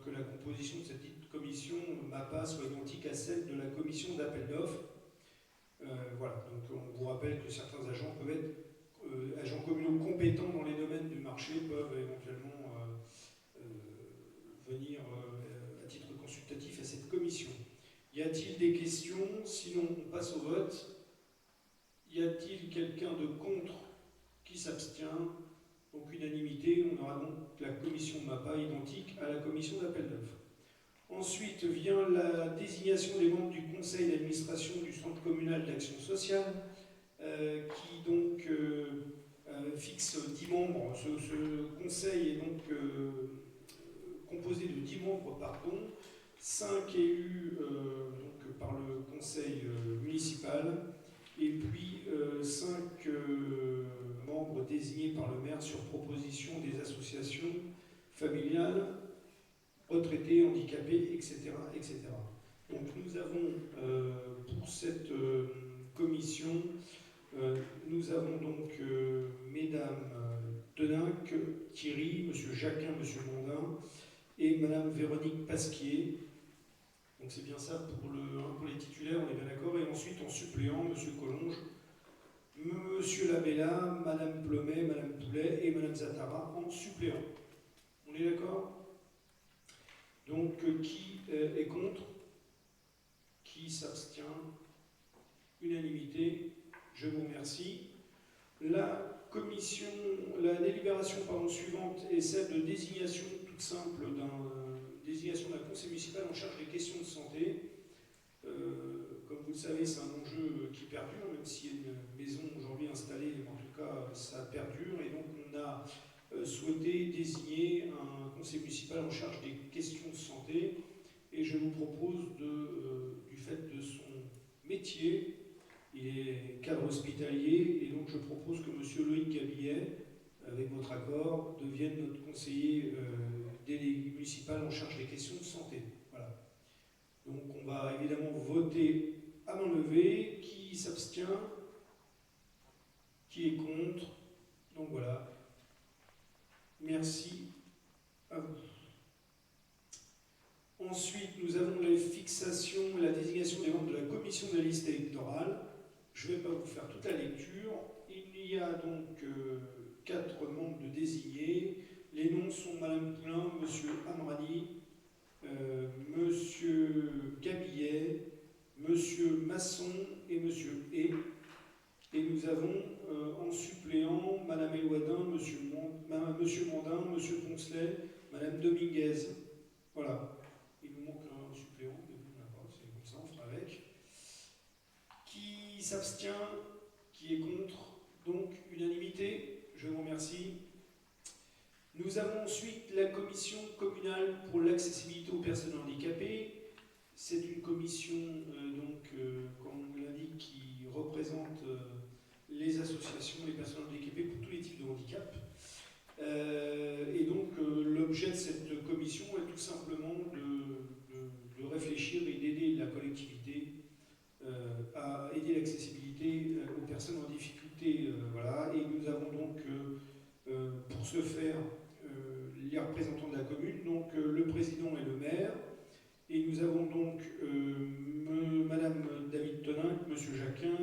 que la composition de cette dite commission MAPA soit identique à celle de la commission d'appel d'offres. Voilà, donc on vous rappelle que certains agents peuvent être agents communaux compétents dans les domaines du marché, peuvent éventuellement venir à titre consultatif à cette commission. Y a-t-il des questions? Sinon, on passe au vote. Y a-t-il quelqu'un de contre qui s'abstient? Donc unanimité, on aura donc la commission MAPA identique à la commission d'appel d'offres. Ensuite vient la désignation des membres du conseil d'administration du centre communal d'action sociale, qui donc fixe 10 membres. Ce conseil est donc composé de 10 membres, 5 élus donc, par le conseil municipal, et puis 5 membres désignés par le maire sur proposition des associations familiales, retraités, handicapés, etc. etc. Donc nous avons pour cette commission, nous avons donc mesdames Deninck, Thierry, monsieur Jacquin, monsieur Mondin et madame Véronique Pasquier. Donc c'est bien ça pour les titulaires, on est bien d'accord. Et ensuite en suppléant, monsieur Collonge, monsieur Labella, madame Plomet, madame Poulet et madame Zatara en suppléant. On est d'accord? Donc, qui est contre? Qui s'abstient? Unanimité. Je vous remercie. La délibération suivante est celle de désignation toute simple désignation d'un conseil municipal en charge des questions de santé. Comme vous le savez, c'est un enjeu qui perdure, même s'il y a une maison aujourd'hui installée, en tout cas, ça perdure. Et donc, on a souhaité désigner un conseil municipal en charge des questions de santé. Et je vous propose, du fait de son métier, il est cadre hospitalier, et donc je propose que M. Loïc Gabillet, avec votre accord, devienne notre conseiller délégué municipal en charge des questions de santé. Voilà. Donc on va évidemment voter à main levée. Qui s'abstient? Qui est contre? Donc voilà. Merci à vous. Ensuite, nous avons la fixation et la désignation des membres de la commission de la liste électorale. Je ne vais pas vous faire toute la lecture. Il y a donc 4 membres de désignés. Les noms sont Madame Poulain, Monsieur Amrani, Monsieur Gabillet, Monsieur Masson et Monsieur E. Et nous avons en suppléant Madame Éloidin, Monsieur Mondin, Monsieur Poncelet, Madame Dominguez. Voilà. Il nous manque un suppléant, mais bon, c'est comme ça, on fera avec. Qui s'abstient? Qui est contre? Donc, unanimité. Je vous remercie. Nous avons ensuite la commission communale pour l'accessibilité aux personnes handicapées. C'est une commission, comme on l'indique, qui représente les associations, les personnes handicapées pour tous les types de handicap. Et donc, l'objet de cette commission est tout simplement de réfléchir et d'aider la donc le président et le maire. Et nous avons donc Madame David Tonin, Monsieur Jacquin,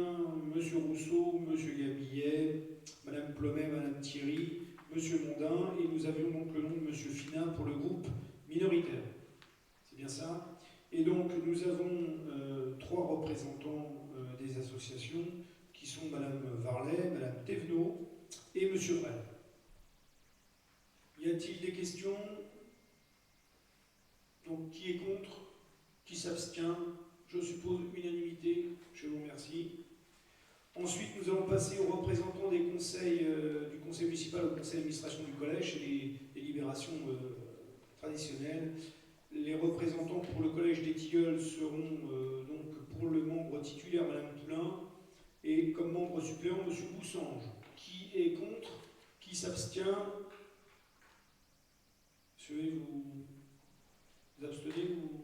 Monsieur Rousseau, Monsieur Gabillet, Madame Plomet, Madame Thierry, Monsieur Mondin, et nous avions donc le nom de Monsieur Finat pour le groupe minoritaire. C'est bien ça? Et donc nous avons 3 représentants des associations qui sont Madame Varlet, Madame Thévenot et Monsieur Brel. Y a-t-il des questions? Donc qui est contre? Qui s'abstient? Je suppose unanimité. Je vous remercie. Ensuite, nous allons passer aux représentants des conseils, du conseil municipal au conseil d'administration du collège, c'est les délibérations traditionnelles. Les représentants pour le collège des Tilleuls seront donc pour le membre titulaire Madame Poulain et comme membre suppléant Monsieur Boussange. Qui est contre? Qui s'abstient? Monsieur, vous abstenez ou...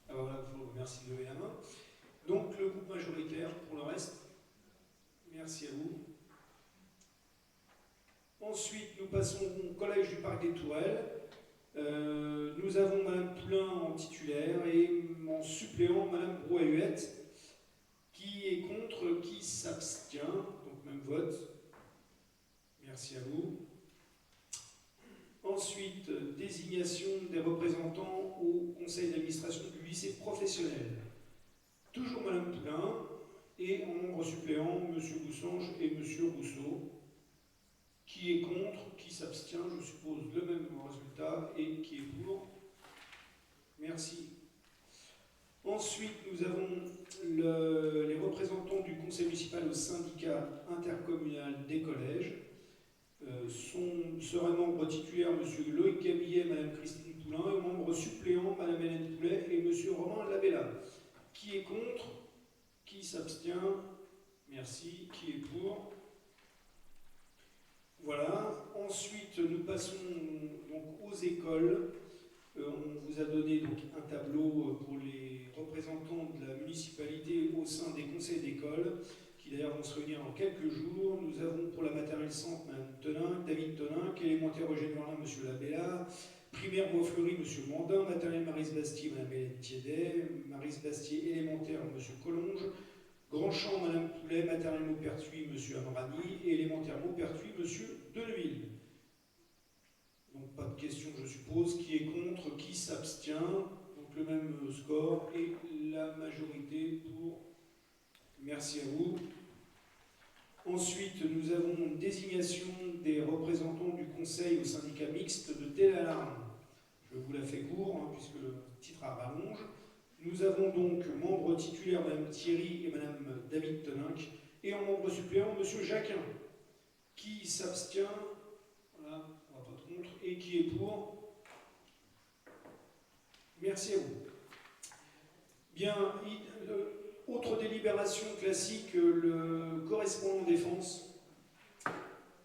Ah ben voilà, merci de lever la main. Donc le groupe majoritaire pour le reste. Merci à vous. Ensuite, nous passons au collège du Parc des Tourelles. Nous avons Madame Poulain en titulaire et en suppléant Madame Brouet-Huette. Qui est contre? Qui s'abstient? Donc même vote. Merci à vous. Ensuite, désignation des représentants au conseil d'administration du lycée professionnel. Toujours Madame Poulain et en membre suppléant Monsieur Boussange et Monsieur Rousseau. Qui est contre? Qui s'abstient? Je suppose le même résultat. Et qui est pour? Merci. Ensuite, nous avons les représentants du conseil municipal au syndicat intercommunal des collèges. Seraient membres titulaires M. Loïc Gabillet, Mme Christine Poulain, et membres suppléants Mme Hélène Poulet et M. Romain Labella. Qui est contre? Qui s'abstient? Merci. Qui est pour? Voilà. Ensuite, nous passons donc aux écoles. On vous a donné donc un tableau pour les représentants de la municipalité au sein des conseils d'école, qui d'ailleurs vont se réunir en quelques jours. Nous avons pour la maternelle centre Mme Tonin, David Tonin, élémentaire Eugène Merlin, M. Labella, primaire Bois-Fleury, M. Mandin, maternelle Marise-Bastier, Mme Hélène Thiédet, Marise-Bastier élémentaire, M. Collonge, Grand Champ, Mme Poulet, maternelle Maupertuis, M. Amrani, et élémentaire Maupertuis, M. Deneville. Donc pas de question, je suppose. Qui est contre? Qui s'abstient? Donc le même score et la majorité pour. Merci à vous. Ensuite, nous avons une désignation des représentants du conseil au syndicat mixte de Tel-Alarme. Je vous la fais court, hein, puisque le titre rallonge. Nous avons donc membre titulaire Mme Thierry et Mme David Toninck, et en membre suppléant M. Jacquin. Qui s'abstient? Voilà, on va pas contre. Et qui est pour? Merci à vous. Bien, autre délibération classique, le correspondant défense,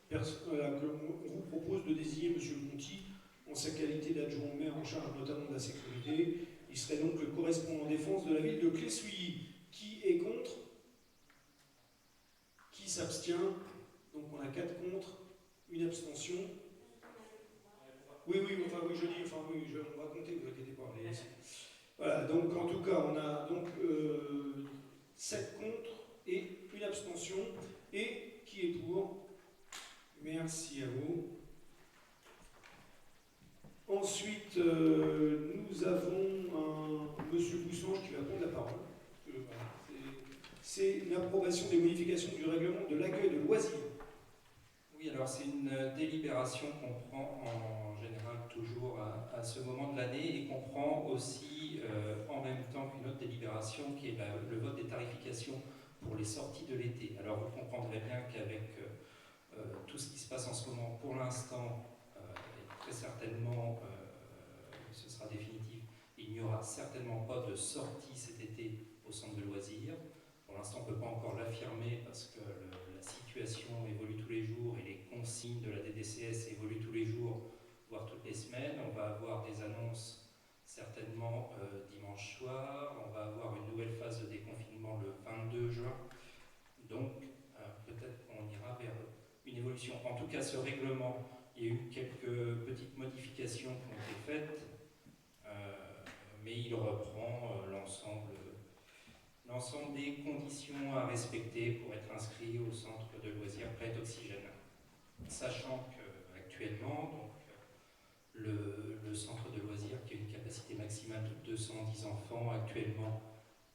que on vous propose de désigner M. Monti en sa qualité d'adjoint au maire en charge notamment de la sécurité. Il serait donc le correspondant défense de la ville de Clé-Souilly. Qui est contre? Qui s'abstient? Donc on a 4 contre, une abstention. Oui, je dis, on va compter, ne vous inquiétez pas. Voilà, donc en tout cas, on a donc 7 contre et une abstention. Et qui est pour? Merci à vous. Ensuite, nous avons Monsieur Boussange qui va prendre la parole. C'est l'approbation des modifications du règlement de l'accueil de loisirs. Oui, alors c'est une délibération qu'on prend en général toujours à ce moment de l'année et qu'on prend aussi en même temps qu'une autre délibération qui est le vote des tarifications pour les sorties de l'été. Alors vous comprendrez bien qu'avec tout ce qui se passe en ce moment, pour l'instant, et très certainement ce sera définitif, il n'y aura certainement pas de sortie cet été au centre de loisirs. Pour l'instant, on ne peut pas encore l'affirmer parce que la situation évolue tous les jours et les consignes de la DDCS évoluent tous les jours, voire toutes les semaines. On va avoir des annonces certainement dimanche soir. On va avoir une nouvelle phase de déconfinement le 22 juin. Donc, peut-être qu'on ira vers une évolution. En tout cas, ce règlement, Il y a eu quelques petites modifications qui ont été faites, mais il reprend l'ensemble des conditions à respecter pour être inscrit au centre de loisirs Planète Oxygène. Sachant qu'actuellement, le centre de loisirs, qui a une capacité maximale de 210 enfants, actuellement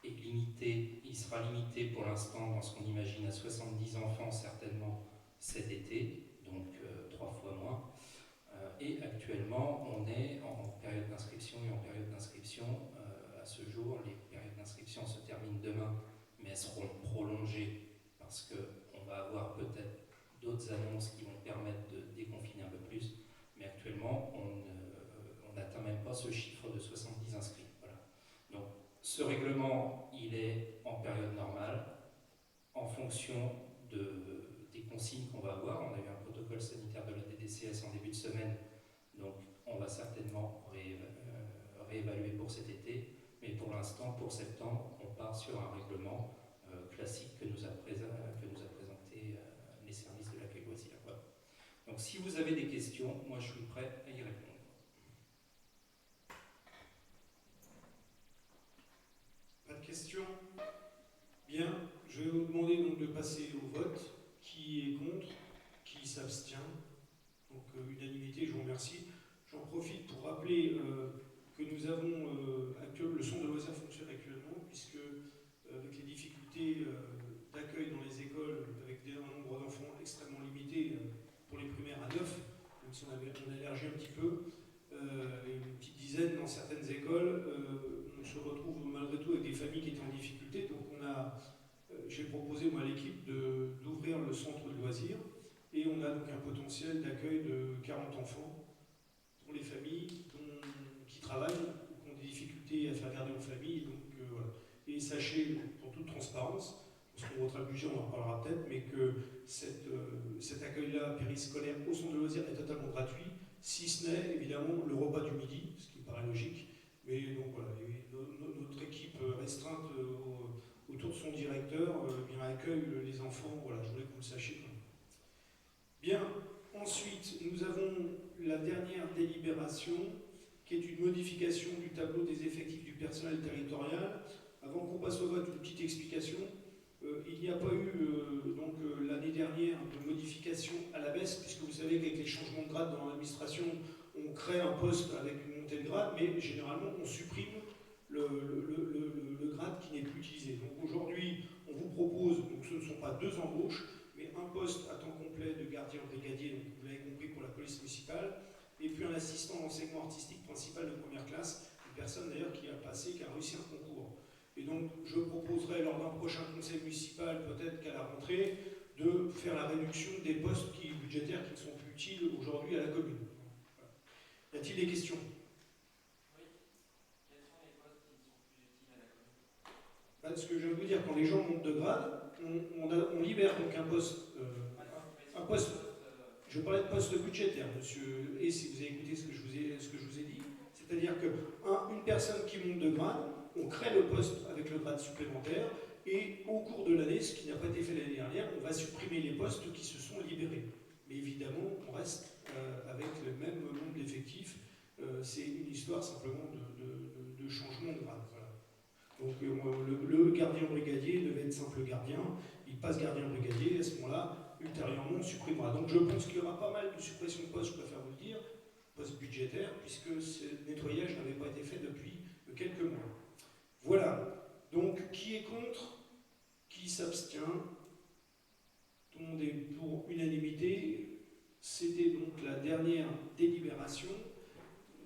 est limité, il sera limité pour l'instant dans ce qu'on imagine à 70 enfants certainement cet été, donc 3 fois moins. Et actuellement, on est en période d'inscription et en période d'inscription. À ce jour, les périodes d'inscription se terminent demain, mais elles seront prolongées parce qu'on va avoir peut-être d'autres annonces qui vont permettre de déconfiner un peu plus. Mais actuellement, on n'atteint même pas ce chiffre de 70 inscrits. Voilà. Donc, ce règlement, il est en période normale, en fonction des consignes qu'on va avoir. On a eu un protocole sanitaire de la DDCS en début de semaine, donc on va certainement réévaluer pour cet été. Mais pour l'instant, pour septembre, on part sur un règlement classique que nous a présenté les services de l'accueil loisir. Voilà. Donc si vous avez des questions, moi je suis prêt à y répondre. Pas de questions? Bien, je vais vous demander donc de passer au vote. Qui est contre? Qui s'abstient? Donc unanimité, je vous remercie. J'en profite pour rappeler que nous avons le centre de loisirs fonctionne actuellement, puisque avec les difficultés d'accueil dans les écoles, avec un nombre d'enfants extrêmement limité, pour les primaires à 9, même si on élargit un petit peu, une petite dizaine dans certaines écoles, on se retrouve malgré tout avec des familles qui étaient en difficulté. Donc j'ai proposé moi à l'équipe d'ouvrir le centre de loisirs, et on a donc un potentiel d'accueil de 40 enfants pour les familles qui travaillent ou qui ont des difficultés à faire garder en famille. Donc, voilà. Et sachez, pour toute transparence, parce qu'on votera le budget, on en reparlera peut-être, mais que cet accueil-là périscolaire au centre de loisirs est totalement gratuit, si ce n'est évidemment le repas du midi, ce qui me paraît logique. Mais donc voilà, notre équipe restreinte autour de son directeur bien accueille les enfants. Voilà, je voulais que vous le sachiez. Bien, ensuite, nous avons la dernière délibération, qui est une modification du tableau des effectifs du personnel territorial. Avant qu'on passe au vote, une petite explication. Il n'y a pas eu l'année dernière de modification à la baisse, puisque vous savez qu'avec les changements de grade dans l'administration, on crée un poste avec une montée de grade, mais généralement on supprime le grade qui n'est plus utilisé. Donc aujourd'hui, on vous propose, donc ce ne sont pas 2 embauches, mais un poste à temps complet de gardien brigadier, donc vous l'avez compris, pour la police municipale, et puis un assistant d'enseignement artistique principal de première classe, une personne d'ailleurs qui a réussi un concours. Et donc je proposerai lors d'un prochain conseil municipal, peut-être qu'à la rentrée, de faire la réduction des postes budgétaires qui ne sont plus utiles aujourd'hui à la commune. Voilà. Y a-t-il des questions? Oui. Quels sont les postes qui ne sont plus utiles à la commune? Ce que je veux vous dire, quand les gens montent de grade, on libère donc un poste. Je parlais de poste budgétaire, monsieur, et si vous avez écouté ce que je vous ai dit, c'est-à-dire qu'une personne qui monte de grade, on crée le poste avec le grade supplémentaire, et au cours de l'année, ce qui n'a pas été fait l'année dernière, on va supprimer les postes qui se sont libérés. Mais évidemment, on reste avec le même nombre d'effectifs. C'est une histoire simplement de changement de grade. Voilà. Donc le gardien brigadier devait être simple gardien, il passe gardien brigadier, à ce moment-là, ultérieurement, on supprimera. Donc je pense qu'il y aura pas mal de suppressions de postes, je préfère vous le dire, postes budgétaires, puisque ce nettoyage n'avait pas été fait depuis quelques mois. Voilà. Donc qui est contre? Qui s'abstient? Tout le monde est pour unanimité. C'était donc la dernière délibération.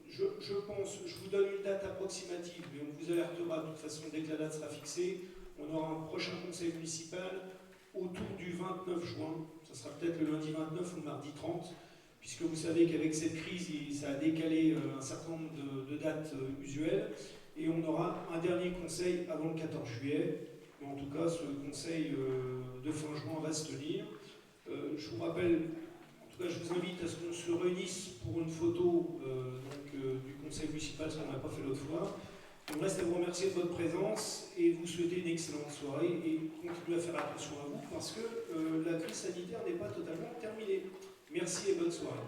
Je vous donne une date approximative, mais on vous alertera de toute façon dès que la date sera fixée. On aura un prochain conseil municipal autour du 29 juin. Ça sera peut-être le lundi 29 ou le mardi 30, puisque vous savez qu'avec cette crise, ça a décalé un certain nombre de dates usuelles. Et on aura un dernier conseil avant le 14 juillet. Mais en tout cas, ce conseil de fin juin va se tenir. Je vous rappelle, en tout cas, je vous invite à ce qu'on se réunisse pour une photo du conseil municipal, ce qu'on n'a pas fait l'autre fois. Il me reste à vous remercier de votre présence et vous souhaiter une excellente soirée et continuer à faire attention à vous parce que la crise sanitaire n'est pas totalement terminée. Merci et bonne soirée.